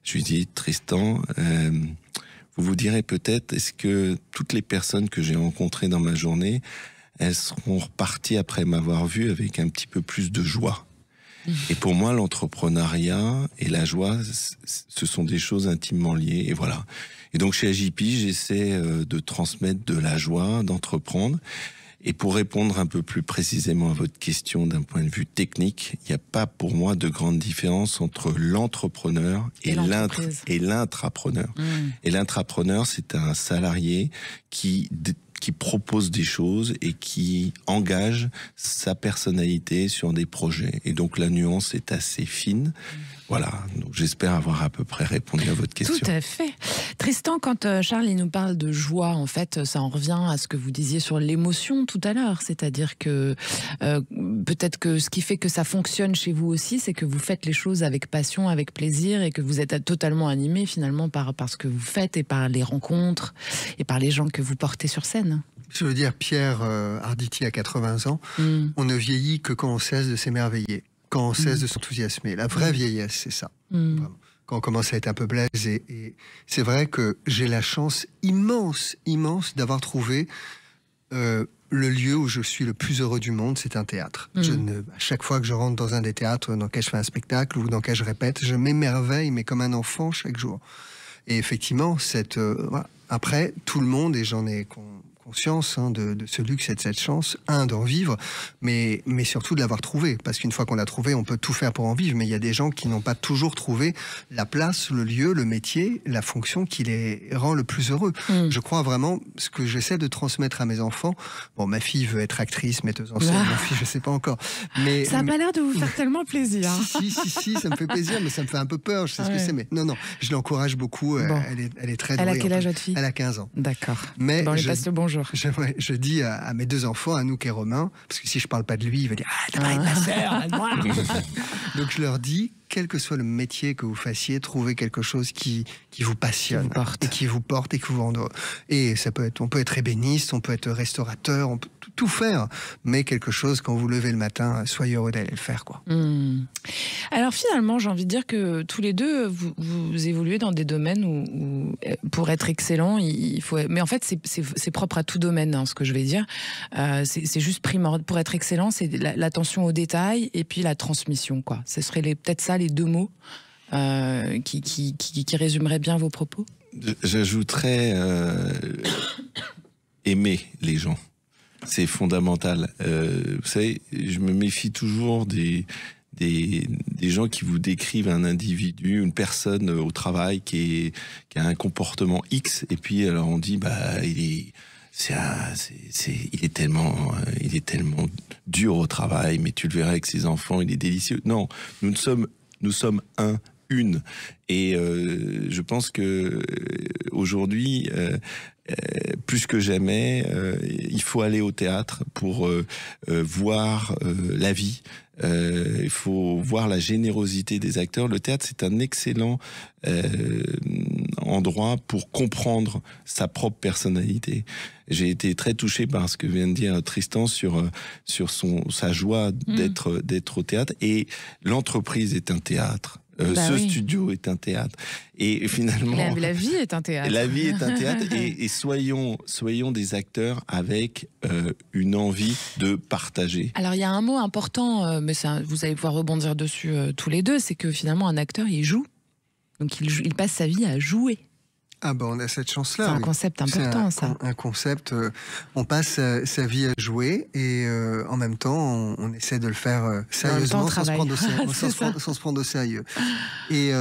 je lui dis, Tristan, vous vous direz peut-être, est-ce que toutes les personnes que j'ai rencontrées dans ma journée, elles seront reparties après m'avoir vu avec un petit peu plus de joie? Et pour moi, l'entrepreneuriat et la joie, ce sont des choses intimement liées. Et voilà. Et donc chez AJP, j'essaie de transmettre de la joie, d'entreprendre. Et pour répondre un peu plus précisément à votre question d'un point de vue technique, il n'y a pas pour moi de grande différence entre l'entrepreneur et l'intrapreneur. Et l'intrapreneur, c'est un salarié qui propose des choses et qui engage sa personnalité sur des projets. Et donc la nuance est assez fine. Voilà, donc j'espère avoir à peu près répondu à votre question. Tout à fait. Tristan, quand Charles il nous parle de joie, en fait, ça en revient à ce que vous disiez sur l'émotion tout à l'heure. C'est-à-dire que peut-être que ce qui fait que ça fonctionne chez vous aussi, c'est que vous faites les choses avec passion, avec plaisir, et que vous êtes totalement animé finalement par ce que vous faites et par les rencontres et par les gens que vous portez sur scène. Je veux dire, Pierre Arditi a 80 ans. On ne vieillit que quand on cesse de s'émerveiller, quand on cesse de s'enthousiasmer. La vraie vieillesse, c'est ça. Quand on commence à être un peu blaise. Et c'est vrai que j'ai la chance immense d'avoir trouvé le lieu où je suis le plus heureux du monde, c'est un théâtre. À chaque fois que je rentre dans un des théâtres dans lequel je fais un spectacle ou dans lequel je répète, je m'émerveille, mais comme un enfant chaque jour. Et effectivement, voilà. Après, tout le monde, et j'en ai conscience de ce luxe et de cette chance, d'en vivre, mais surtout de l'avoir trouvé. Parce qu'une fois qu'on l'a trouvé, on peut tout faire pour en vivre, mais il y a des gens qui n'ont pas toujours trouvé la place, le lieu, le métier, la fonction qui les rend le plus heureux. Je crois vraiment, ce que j'essaie de transmettre à mes enfants, bon, ma fille veut être actrice, metteuse en scène, mon fils, je sais pas encore. Mais, ça n'a pas l'air de vous faire tellement plaisir. Si, ça me fait plaisir, mais ça me fait un peu peur, je sais ce que c'est, mais non, je l'encourage beaucoup, elle est très douée. Elle a quel âge, votre fille ? Elle a 15 ans. D'accord. Mais on lui passe le bonjour. Je dis à mes deux enfants, Anouk et Romain, parce que si je parle pas de lui, il va dire « Ah, t'as parlé de ma sœur, moi !» Donc je leur dis, quel que soit le métier que vous fassiez, trouvez quelque chose qui vous passionne, et qui vous porte et qui vous rend heureux. Et on peut être ébéniste, on peut être restaurateur, on peut tout faire, mais quelque chose, quand vous levez le matin, soyez heureux d'aller le faire, quoi. Alors finalement, j'ai envie de dire que tous les deux, vous évoluez dans des domaines où pour être excellent, il faut... Mais en fait, c'est propre à tout domaine, hein, ce que je vais dire. C'est juste primordial. Pour être excellent, c'est l'attention aux détails et puis la transmission, quoi. Ce serait peut-être ça les deux mots qui résumeraient bien vos propos. J'ajouterais aimer les gens. C'est fondamental. Vous savez, je me méfie toujours des gens qui vous décrivent un individu, une personne au travail qui a un comportement X, et puis alors on dit il est tellement dur au travail, mais tu le verras avec ses enfants, il est délicieux. Non, nous sommes une. Et je pense que aujourd'hui, plus que jamais, il faut aller au théâtre pour voir la vie. Il faut voir la générosité des acteurs. Le théâtre, c'est un excellent endroit pour comprendre sa propre personnalité. J'ai été très touché par ce que vient de dire Tristan sur sa joie d'être au théâtre. Et l'entreprise est un théâtre. Studio est un théâtre. Et finalement... La vie est un théâtre. La vie est un théâtre. Et soyons des acteurs avec une envie de partager. Alors, il y a un mot important, mais vous allez pouvoir rebondir dessus tous les deux, c'est que finalement, un acteur, il joue. Donc, il passe sa vie à jouer. Ah on a cette chance-là. C'est un concept important, ça. Un concept, on passe sa vie à jouer et en même temps, on essaie de le faire sérieusement sans se prendre au sérieux. Et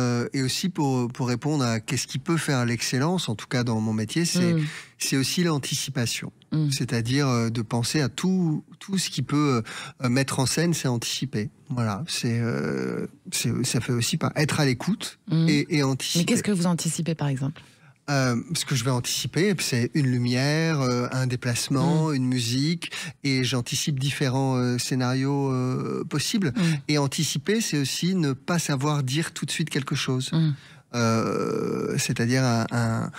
aussi pour répondre à qu'est-ce qui peut faire l'excellence, en tout cas dans mon métier, c'est aussi l'anticipation. C'est-à-dire de penser à tout ce qui peut mettre en scène, c'est anticiper. Voilà, ça fait aussi être à l'écoute et anticiper. Mais qu'est-ce que vous anticipez, par exemple ? Ce que je vais anticiper, c'est une lumière, un déplacement, une musique, et j'anticipe différents scénarios possibles. Et anticiper, c'est aussi ne pas savoir dire tout de suite quelque chose. C'est-à-dire un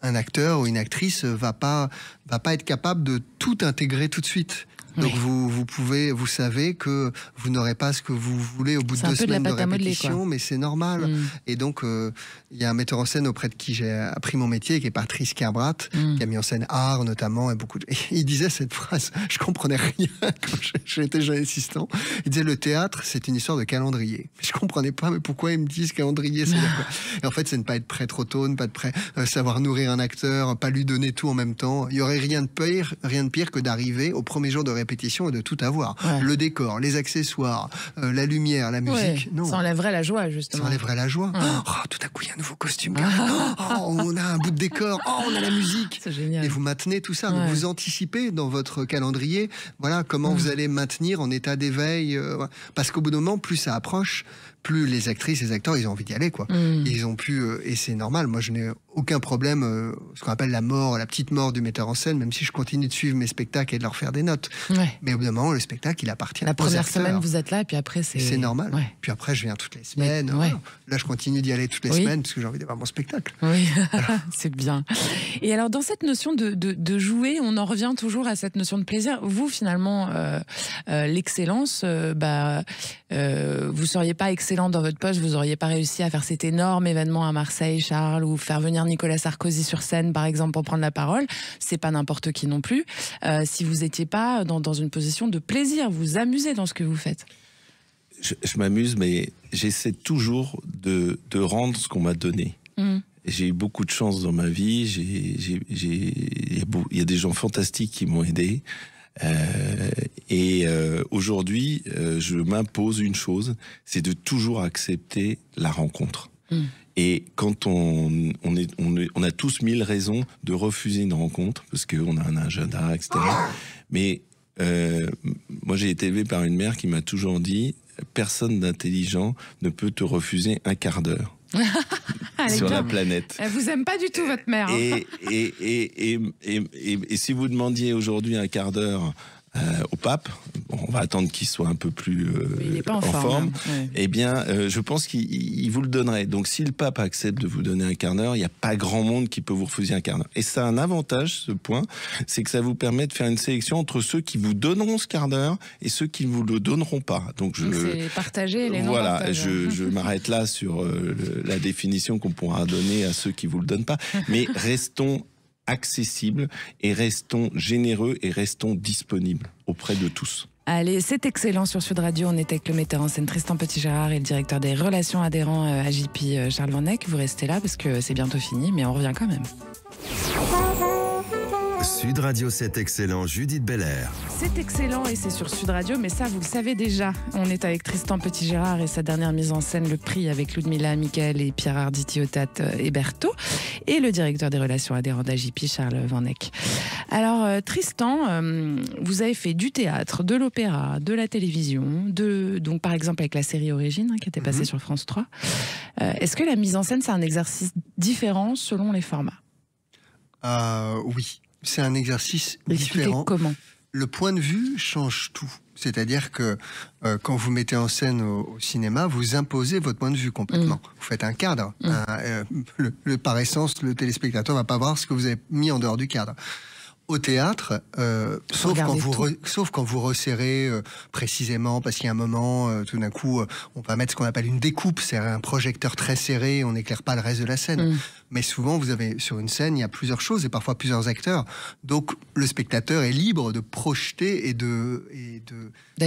acteur ou une actrice va pas être capable de tout intégrer tout de suite. Donc vous savez que vous n'aurez pas ce que vous voulez au bout de 2 semaines de répétition, mais c'est normal. Et donc il y a un metteur en scène auprès de qui j'ai appris mon métier, qui est Patrice Kerbrat, qui a mis en scène Art notamment, et il disait cette phrase, je comprenais rien quand j'étais jeune assistant. Il disait: le théâtre, c'est une histoire de calendrier. Je comprenais pas, mais pourquoi ils me disent calendrier, c'est-à-dire quoi? Et en fait, c'est ne pas être prêt trop tôt, ne pas être prêt, savoir nourrir un acteur, pas lui donner tout en même temps. Il y aurait rien de pire que d'arriver au premier jour de répétition et de tout avoir. Le décor, les accessoires, la lumière, la musique. Non. Ça enlèverait la joie, justement. Ça enlèverait la joie. Oh, tout à coup, il y a un nouveau costume. On a un bout de décor. On a la musique. C'est génial. Et vous maintenez tout ça. Donc vous anticipez dans votre calendrier, voilà, comment vous allez maintenir en état d'éveil. Parce qu'au bout d'un moment, plus ça approche, plus les actrices et les acteurs, ils ont envie d'y aller, quoi. Ils ont pu, et c'est normal. Moi, je n'ai aucun problème, ce qu'on appelle la petite mort du metteur en scène, même si je continue de suivre mes spectacles et de leur faire des notes. Mais au bout d'un moment, le spectacle, il appartient aux acteurs. La première semaine, vous êtes là, et puis après, c'est normal. Puis après, je viens toutes les semaines. Là, je continue d'y aller toutes les semaines, parce que j'ai envie d'avoir mon spectacle. Oui, c'est bien. Et alors, dans cette notion de jouer, on en revient toujours à cette notion de plaisir. Vous, finalement, l'excellence, vous seriez pas excellent dans votre poste, vous auriez pas réussi à faire cet énorme événement à Marseille, Charles, ou faire venir Nicolas Sarkozy sur scène, par exemple, pour prendre la parole. C'est pas n'importe qui non plus. Si vous étiez pas dans une position de plaisir, vous vous amusez dans ce que vous faites. Je m'amuse, mais j'essaie toujours de rendre ce qu'on m'a donné. J'ai eu beaucoup de chance dans ma vie. Il y a des gens fantastiques qui m'ont aidé. Aujourd'hui, je m'impose une chose, c'est de toujours accepter la rencontre. Et quand on a tous 1000 raisons de refuser une rencontre, parce qu'on a un agenda, etc. Mais moi, j'ai été élevé par une mère qui m'a toujours dit: personne d'intelligent ne peut te refuser un quart d'heure. sur la planète. Elle vous aime pas du tout, votre mère. Et si vous demandiez aujourd'hui un quart d'heure au pape, on va attendre qu'il soit un peu plus il est pas en forme. Ouais. Eh bien, je pense qu'il vous le donnerait. Donc, si le pape accepte de vous donner un quart d'heure, il n'y a pas grand monde qui peut vous refuser un quart d'heure. Et ça a un avantage, ce point, c'est que ça vous permet de faire une sélection entre ceux qui vous donneront ce quart d'heure et ceux qui ne vous le donneront pas. Donc c'est partager les noms. Voilà, je m'arrête là sur la définition qu'on pourra donner à ceux qui ne vous le donnent pas. Mais restons accessibles et restons généreux et restons disponibles auprès de tous. Allez, c'est excellent sur Sud Radio. On est avec le metteur en scène Tristan Petit-Gérard et le directeur des relations adhérents AJP Charles Vanek. Vous restez là parce que c'est bientôt fini, mais on revient quand même. Sud Radio, c'est excellent, Judith Belair. C'est excellent et c'est sur Sud Radio, mais ça, vous le savez déjà. On est avec Tristan Petit-Gérard et sa dernière mise en scène, Le Prix, avec Ludmilla Michael et Pierre Arditi au théâtre Héberto, et le directeur des relations adhérents d'AJP, Charles Vanek. Alors, Tristan, vous avez fait du théâtre, de l'opéra, de la télévision, donc par exemple avec la série Origine, qui était passée sur France 3. Est-ce que la mise en scène, c'est un exercice différent selon les formats ? Oui. C'est un exercice Expliquez différent. Comment ? Le point de vue change tout. C'est-à-dire que quand vous mettez en scène au cinéma, vous imposez votre point de vue complètement. Vous faites un cadre. Par essence, le téléspectateur ne va pas voir ce que vous avez mis en dehors du cadre. Au théâtre, sauf quand vous resserrez précisément, parce qu'il y a un moment, tout d'un coup, on va mettre ce qu'on appelle une découpe, c'est un projecteur très serré, on n'éclaire pas le reste de la scène. Mais souvent, vous avez sur une scène, il y a plusieurs choses et parfois plusieurs acteurs. Donc, le spectateur est libre de projeter et de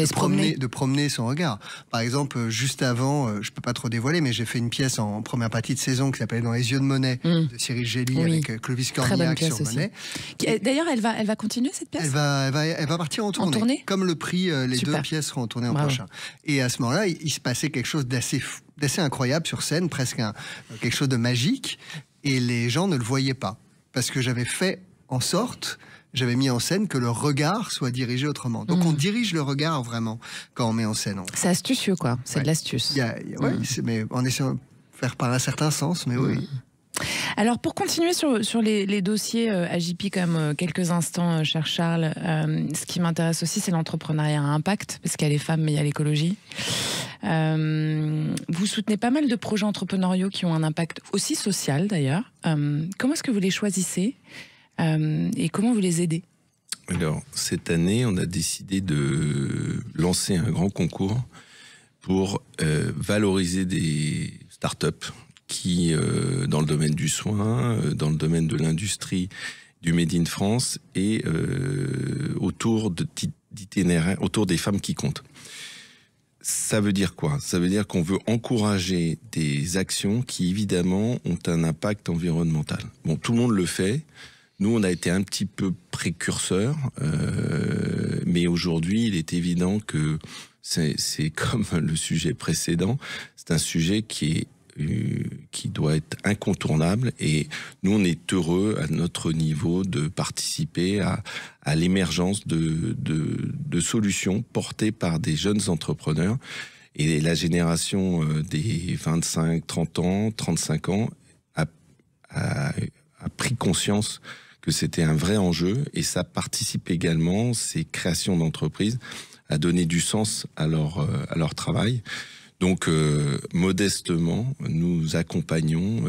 promener son regard. Par exemple, juste avant, je peux pas trop dévoiler, mais j'ai fait une pièce en première partie de saison qui s'appelait Dans les yeux de Monet, de Cyril Gély, avec Clovis Cornillac sur Monet. D'ailleurs, elle va continuer cette pièce ? Elle va partir en tournée. Comme Le Prix, les deux pièces seront en tournée en prochain. Et à ce moment-là, il se passait quelque chose d'assez incroyable sur scène, presque quelque chose de magique. Et les gens ne le voyaient pas. Parce que j'avais mis en scène que le regard soit dirigé autrement. Donc on dirige le regard vraiment quand on met en scène. C'est astucieux, quoi. C'est de l'astuce. Mais en essayant de faire par un certain sens, mais oui. Alors, pour continuer sur les dossiers AJP, quand même, quelques instants, cher Charles, ce qui m'intéresse aussi, c'est l'entrepreneuriat à impact, parce qu'il y a les femmes, mais il y a l'écologie. Vous soutenez pas mal de projets entrepreneuriaux qui ont un impact aussi social, d'ailleurs. Comment est-ce que vous les choisissez et comment vous les aidez ? Alors, cette année, on a décidé de lancer un grand concours pour valoriser des startups qui, dans le domaine du soin, dans le domaine de l'industrie, du Made in France et autour d'itinéraires, autour des femmes qui comptent. Ça veut dire quoi? Ça veut dire qu'on veut encourager des actions qui, évidemment, ont un impact environnemental. Bon, tout le monde le fait. Nous, on a été un petit peu précurseurs, mais aujourd'hui, il est évident que c'est comme le sujet précédent, c'est un sujet qui doit être incontournable, et nous, on est heureux à notre niveau de participer à l'émergence de solutions portées par des jeunes entrepreneurs. Et la génération des 25, 30 ans, 35 ans a pris conscience que c'était un vrai enjeu, et ça participe également, ces créations d'entreprises, à donner du sens à leur travail. Donc, modestement, nous accompagnons,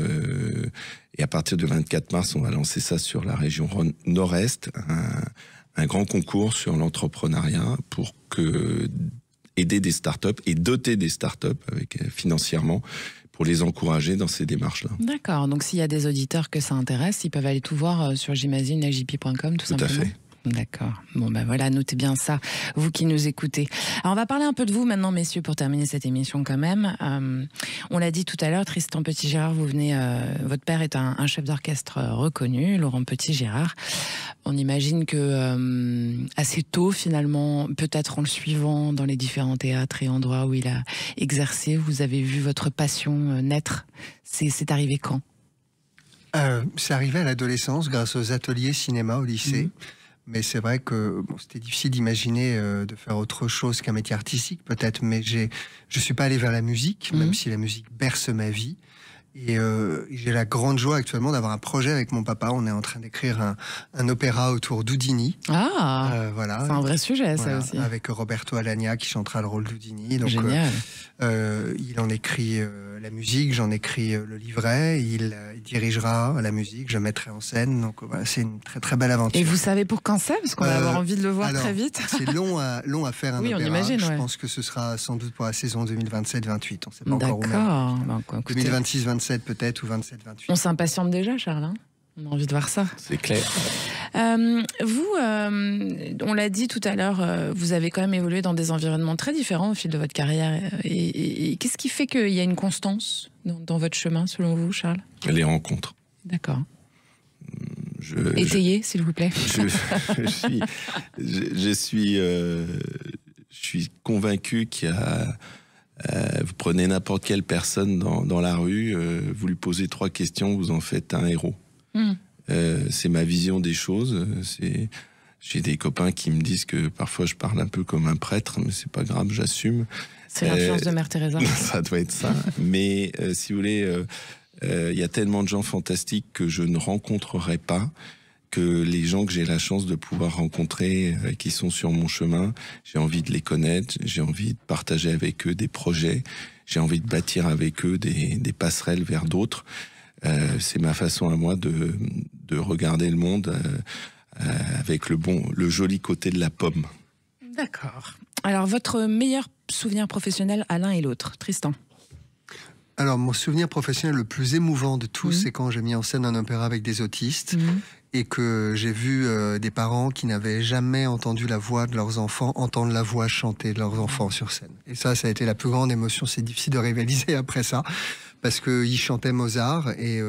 et à partir du 24 mars, on va lancer ça sur la région Nord-Est, un grand concours sur l'entrepreneuriat pour aider des startups et doter des startups financièrement, pour les encourager dans ces démarches-là. D'accord, donc s'il y a des auditeurs que ça intéresse, ils peuvent aller tout voir sur, j'imagine, ajp.com, tout simplement. Tout à fait. D'accord. Bon, ben voilà, notez bien ça, vous qui nous écoutez. Alors, on va parler un peu de vous maintenant, messieurs, pour terminer cette émission quand même. On l'a dit tout à l'heure, Tristan Petit-Gérard, vous venez, votre père est un chef d'orchestre reconnu, Laurent Petit-Gérard. On imagine que assez tôt, finalement, peut-être en le suivant dans les différents théâtres et endroits où il a exercé, vous avez vu votre passion naître. C'est arrivé quand? C'est arrivé à l'adolescence, grâce aux ateliers cinéma au lycée. Mais c'est vrai que c'était difficile d'imaginer de faire autre chose qu'un métier artistique, peut-être. Mais je suis pas allé vers la musique, même si la musique berce ma vie. Et j'ai la grande joie actuellement d'avoir un projet avec mon papa. On est en train d'écrire un opéra autour d'Houdini. Ah, voilà. C'est un vrai sujet, Voilà, ça aussi. avec Roberto Alagna qui chantera le rôle d'Houdini. Donc, génial. Il en écrit la musique, j'en écris le livret, il dirigera la musique, je mettrai en scène. Donc voilà, c'est une très très belle aventure. Et vous savez pour quand c'est? Parce qu'on va avoir envie de le voir alors, très vite. C'est long à faire un oui, opéra. on imagine, Je ouais. pense que ce sera sans doute pour la saison 2027-28. On ne sait pas encore où. D'accord. Ben, 2026-27 peut-être, ou 27-28. On s'impatiente déjà, Charles, hein? On a envie de voir ça. C'est clair. Vous, on l'a dit tout à l'heure, vous avez quand même évolué dans des environnements très différents au fil de votre carrière. Et qu'est-ce qui fait qu'il y a une constance dans votre chemin, selon vous, Charles? Les rencontres. D'accord. Étayez, s'il vous plaît. Je suis convaincu qu'il y a... vous prenez n'importe quelle personne dans la rue, vous lui posez 3 questions, vous en faites un héros. C'est ma vision des choses. J'ai des copains qui me disent que parfois je parle un peu comme un prêtre, mais c'est pas grave, j'assume. C'est l'influence de Mère Teresa. Ça doit être ça. Mais si vous voulez, il y a tellement de gens fantastiques que je ne rencontrerai pas, que les gens que j'ai la chance de pouvoir rencontrer, qui sont sur mon chemin, j'ai envie de les connaître, j'ai envie de partager avec eux des projets, j'ai envie de bâtir avec eux des passerelles vers d'autres. C'est ma façon à moi de regarder le monde avec le joli côté de la pomme. D'accord. Alors, votre meilleur souvenir professionnel à l'un et l'autre, Tristan? Alors, mon souvenir professionnel le plus émouvant de tous, c'est quand j'ai mis en scène un opéra avec des autistes et que j'ai vu des parents qui n'avaient jamais entendu la voix de leurs enfants entendre la voix chanter de leurs enfants sur scène. Et ça a été la plus grande émotion. C'est difficile de rivaliser après ça, parce qu'ils chantaient Mozart et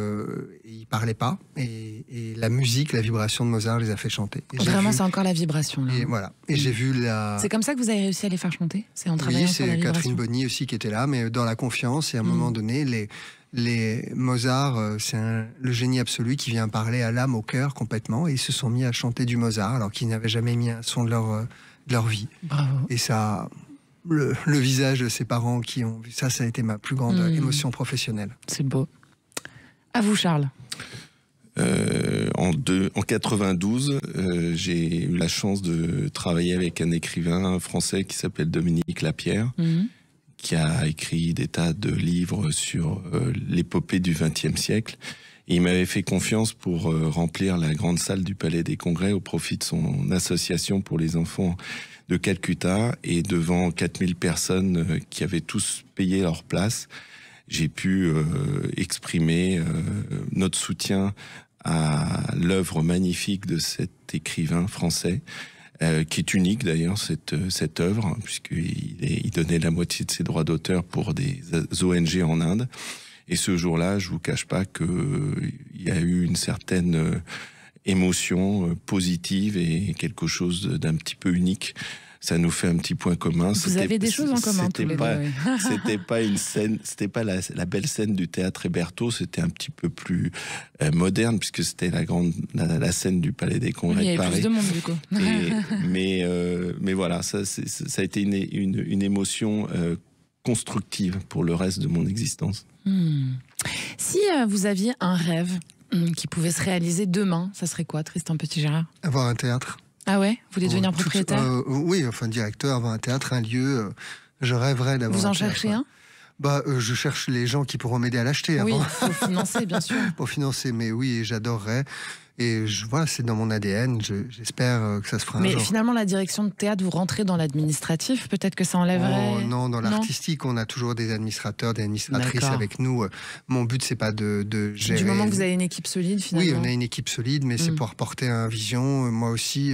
ils parlaient pas. Et la musique, la vibration de Mozart les a fait chanter. Et vraiment, c'est encore la vibration, là. Et voilà. Et j'ai vu la... C'est comme ça que vous avez réussi à les faire chanter? C'est en travaillant sur la c'est vibration? Catherine Bonny aussi qui était là, mais dans la confiance. Et à un moment donné, les Mozart, c'est le génie absolu qui vient parler à l'âme, au cœur complètement. Et ils se sont mis à chanter du Mozart alors qu'ils n'avaient jamais mis un son de leur vie. Bravo. Et ça... Le visage de ses parents qui ont vu ça, ça a été ma plus grande émotion professionnelle. C'est beau. À vous, Charles. En 92, j'ai eu la chance de travailler avec un écrivain français qui s'appelle Dominique Lapierre, qui a écrit des tas de livres sur l'épopée du XXe siècle. Et il m'avait fait confiance pour remplir la grande salle du Palais des Congrès au profit de son association pour les enfants de Calcutta. Et devant 4000 personnes qui avaient tous payé leur place, j'ai pu exprimer notre soutien à l'œuvre magnifique de cet écrivain français, qui est unique d'ailleurs, cette œuvre, hein, puisqu'il donnait la moitié de ses droits d'auteur pour des ONG en Inde. Et ce jour-là, je vous cache pas qu'il y a eu une certaine émotion positive et quelque chose d'un petit peu unique. Ça nous fait un petit point commun. Vous avez des choses en commun tous les deux. Oui. C'était pas une scène, c'était pas la belle scène du théâtre Hébertot, c'était un petit peu plus moderne puisque c'était la scène du Palais des Congrès de Paris. Il y avait plus de monde du coup. Mais voilà, ça a été une émotion constructive pour le reste de mon existence. Si vous aviez un rêve qui pouvait se réaliser demain, ça serait quoi, Tristan Petit-Gérard? Avoir un théâtre. Ah ouais? Vous voulez devenir propriétaire? Oui, enfin directeur, avoir un théâtre, un lieu. Je rêverais d'avoir. Vous en cherchez un? Je cherche les gens qui pourront m'aider à l'acheter. Oui, pour financer, bien sûr. Pour financer, mais oui, j'adorerais. Et voilà, c'est dans mon ADN. J'espère que ça se fera un jour. Mais finalement, la direction de théâtre, vous rentrez dans l'administratif. Peut-être que ça enlèverait. Oh, non, dans l'artistique, on a toujours des administrateurs, des administratrices avec nous. Mon but, c'est pas de gérer. Du moment que vous avez une équipe solide, finalement. Oui, on a une équipe solide, mais c'est pour porter une vision. Moi aussi,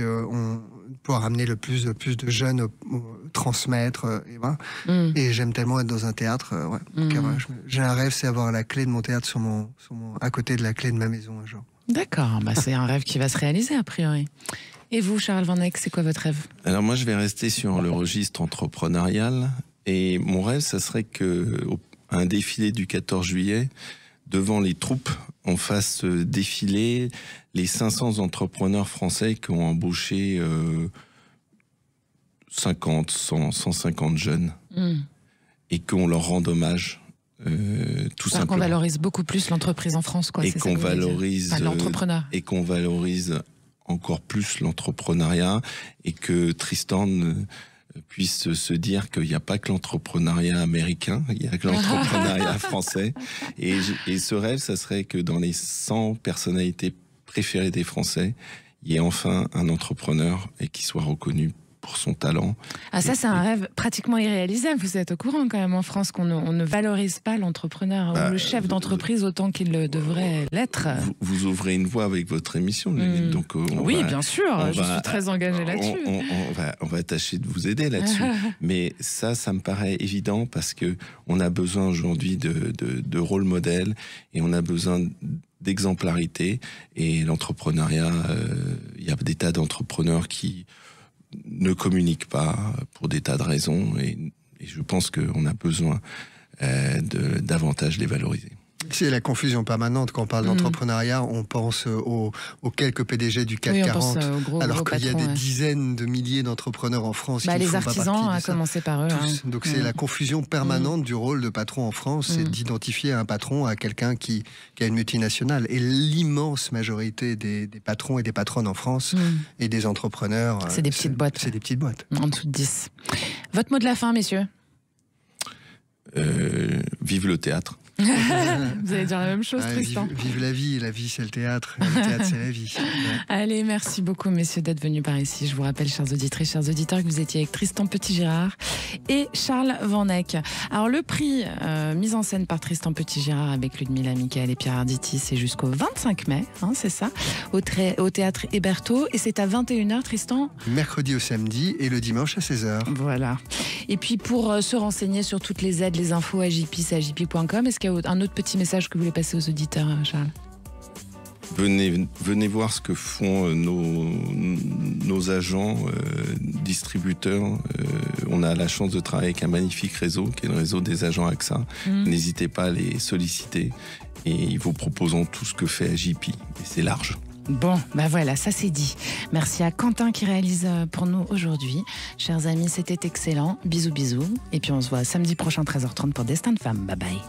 pouvoir amener le plus de jeunes, transmettre. Et voilà. Et j'aime tellement être dans un théâtre. J'ai un rêve, c'est avoir la clé de mon théâtre à côté de la clé de ma maison un jour. D'accord, c'est un rêve qui va se réaliser a priori. Et vous, Charles Van Eck, c'est quoi votre rêve? Alors moi, je vais rester sur le registre entrepreneurial. Et mon rêve, ça serait qu'à un défilé du 14 juillet, devant les troupes, on fasse défiler les 500 entrepreneurs français qui ont embauché 50, 100, 150 jeunes. Et qu'on leur rende hommage. Tout simplement. Qu'on valorise beaucoup plus l'entreprise en France, quoi. Et qu'on valorise l'entrepreneur. Et qu'on valorise encore plus l'entrepreneuriat et que Tristan puisse se dire qu'il n'y a pas que l'entrepreneuriat américain, il y a que l'entrepreneuriat français. Et ce rêve, ça serait que dans les 100 personnalités préférées des Français, il y ait enfin un entrepreneur et qui soit reconnu pour son talent. Ah, ça, c'est un rêve pratiquement irréalisable. Vous êtes au courant quand même en France qu'on ne valorise pas l'entrepreneur ou le chef d'entreprise autant qu'il devrait l'être. Vous ouvrez une voie avec votre émission. Donc bien sûr, je suis très engagée là-dessus. On va tâcher de vous aider là-dessus. Mais ça me paraît évident parce qu'on a besoin aujourd'hui de rôle modèle et on a besoin d'exemplarité. Et l'entrepreneuriat, il y a des tas d'entrepreneurs qui ne communiquent pas pour des tas de raisons et je pense qu'on a besoin davantage les valoriser. C'est la confusion permanente. Quand on parle d'entrepreneuriat, on pense aux quelques PDG du CAC 40, alors qu'il y a des dizaines de milliers d'entrepreneurs en France qui ne font pas partie de ça. Les artisans, à commencer par eux. Donc c'est la confusion permanente du rôle de patron en France, c'est d'identifier un patron à quelqu'un qui a une multinationale. Et l'immense majorité des patrons et des patronnes en France et des entrepreneurs... C'est des petites boîtes. C'est des petites boîtes. En dessous de 10. Votre mot de la fin, messieurs? Vive le théâtre. Vous allez dire la même chose, Tristan. Vive la vie c'est le théâtre, le théâtre c'est la vie. Allez, merci beaucoup messieurs d'être venus par ici. Je vous rappelle, chers auditrices, chers auditeurs, que vous étiez avec Tristan Petit-Gérard et Charles Van Eck. Alors le prix mise en scène par Tristan Petit-Gérard avec Ludmilla Michael et Pierre Arditi, c'est jusqu'au 25 mai, c'est ça, au théâtre Hébertot, et c'est à 21h, Tristan? Mercredi au samedi et le dimanche à 16h. Voilà. Et puis pour se renseigner sur toutes les aides, les infos, AJP, c'est ajp.com. Est-ce qu'il y a un autre petit message que vous voulez passer aux auditeurs, Charles? Venez voir ce que font nos agents, distributeurs. On a la chance de travailler avec un magnifique réseau, qui est le réseau des agents AXA. N'hésitez pas à les solliciter et ils vous proposeront tout ce que fait AJP. Et c'est large. Bon, voilà, ça c'est dit. Merci à Quentin qui réalise pour nous aujourd'hui. Chers amis, c'était excellent. Bisous, bisous. Et puis on se voit samedi prochain, 13h30 pour Destin de Femme. Bye bye.